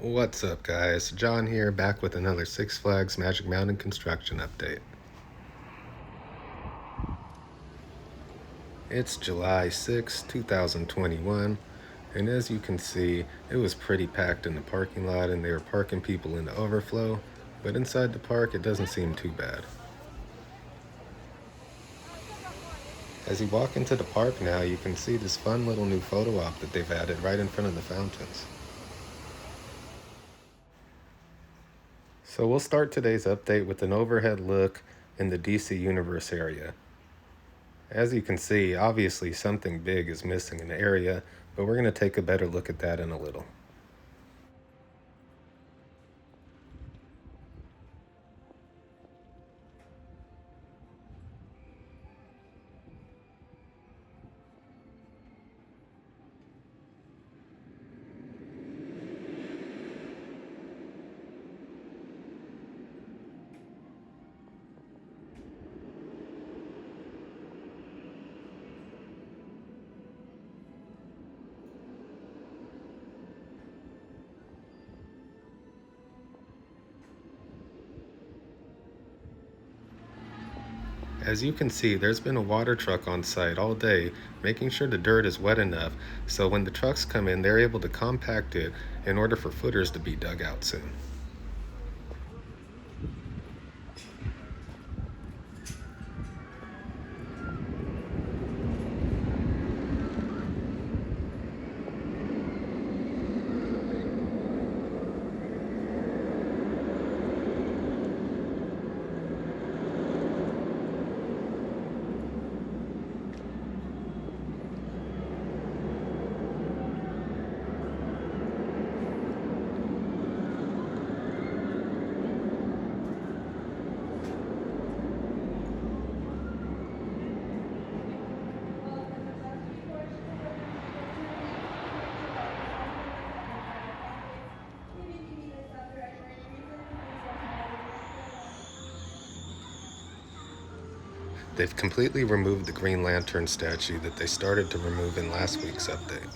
What's up, guys? John here, back with another Six Flags Magic Mountain construction update. It's July 6, 2021, and as you can see, it was pretty packed in the parking lot and they were parking people in the overflow, but inside the park it doesn't seem too bad. As you walk into the park now, you can see this fun little new photo op that they've added right in front of the fountains. So we'll start today's update with an overhead look in the DC Universe area. As you can see, obviously something big is missing in the area, but we're going to take a better look at that in a little. As you can see, there's been a water truck on site all day, making sure the dirt is wet enough so when the trucks come in, they're able to compact it in order for footers to be dug out soon. They've completely removed the Green Lantern statue that they started to remove in last week's update.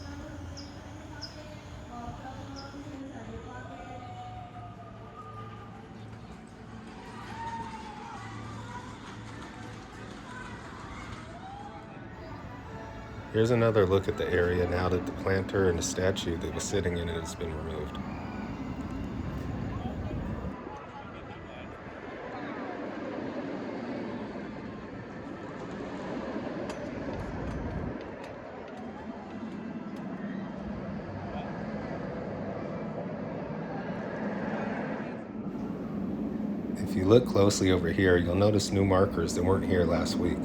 Here's another look at the area now that the planter and the statue that was sitting in it has been removed. If you look closely over here, you'll notice new markers that weren't here last week.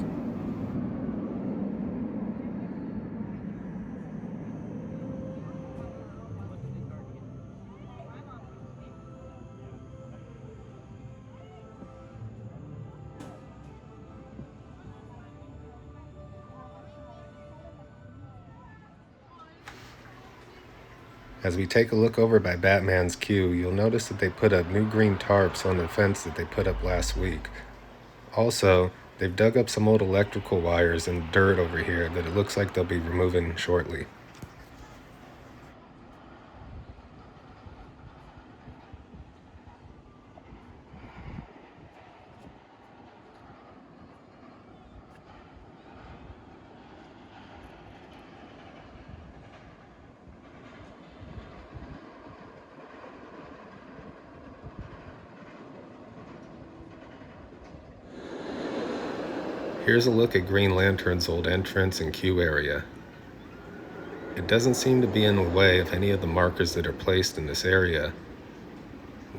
As we take a look over by Batman's queue, you'll notice that they put up new green tarps on the fence that they put up last week. Also, they've dug up some old electrical wires and dirt over here that it looks like they'll be removing shortly. Here's a look at Green Lantern's old entrance and queue area. It doesn't seem to be in the way of any of the markers that are placed in this area.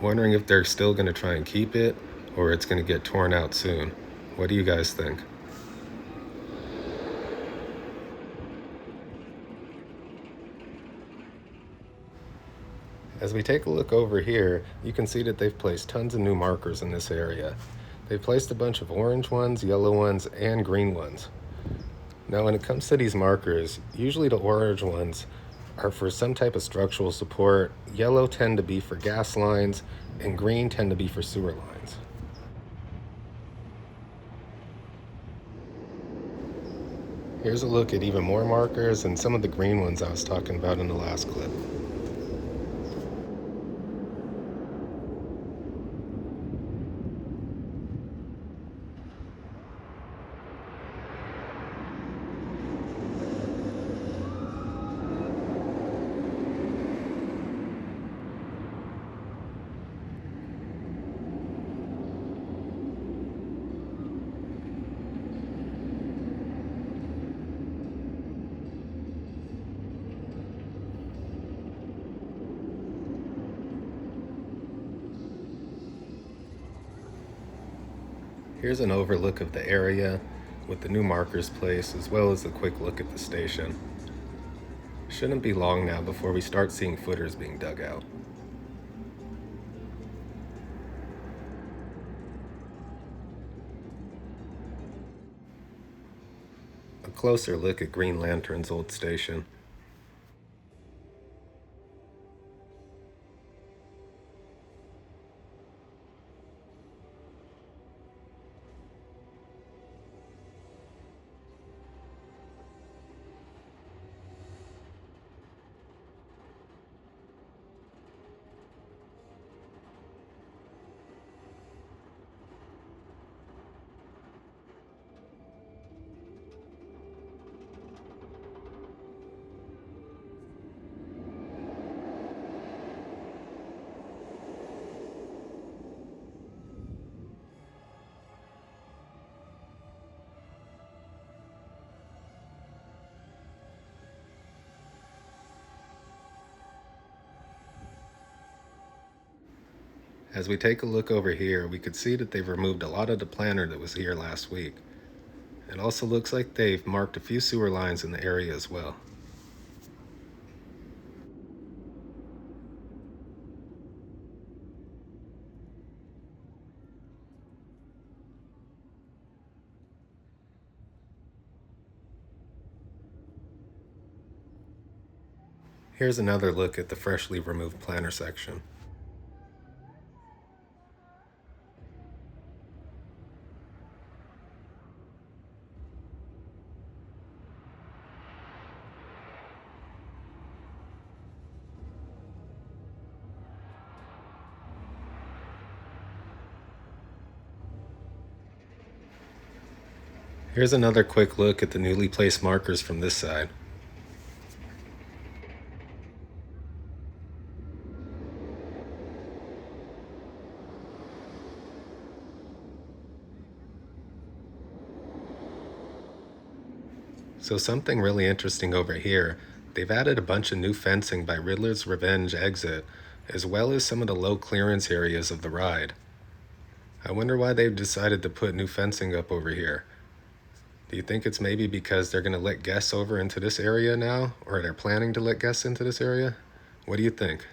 Wondering if they're still going to try and keep it, or it's going to get torn out soon. What do you guys think? As we take a look over here, you can see that they've placed tons of new markers in this area. They've placed a bunch of orange ones, yellow ones, and green ones. Now when it comes to these markers, usually the orange ones are for some type of structural support, yellow tend to be for gas lines, and green tend to be for sewer lines. Here's a look at even more markers and some of the green ones I was talking about in the last clip. Here's an overlook of the area with the new markers placed, as well as a quick look at the station. Shouldn't be long now before we start seeing footers being dug out. A closer look at Green Lantern's old station. As we take a look over here, we could see that they've removed a lot of the planter that was here last week. It also looks like they've marked a few sewer lines in the area as well. Here's another look at the freshly removed planter section. Here's another quick look at the newly placed markers from this side. So something really interesting over here, they've added a bunch of new fencing by Riddlers Revenge exit, as well as some of the low clearance areas of the ride. I wonder why they've decided to put new fencing up over here. Do you think it's maybe because they're going to let guests over into this area now? Or they're planning to let guests into this area? What do you think?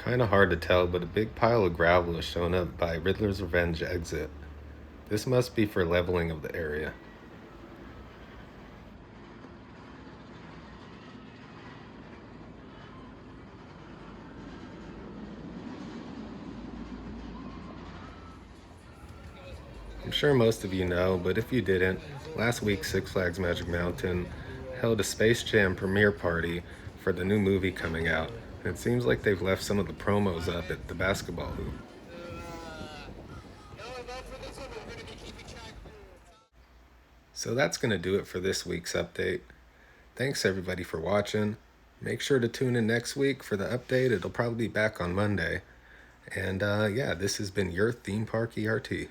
Kinda hard to tell, but a big pile of gravel is shown up by Riddler's Revenge exit. This must be for leveling of the area. I'm sure most of you know, but if you didn't, last week Six Flags Magic Mountain held a Space Jam premiere party for the new movie coming out. And it seems like they've left some of the promos up at the basketball hoop. So that's going to do it for this week's update. Thanks everybody for watching. Make sure to tune in next week for the update. It'll probably be back on Monday. And yeah, this has been your Theme Park ERT.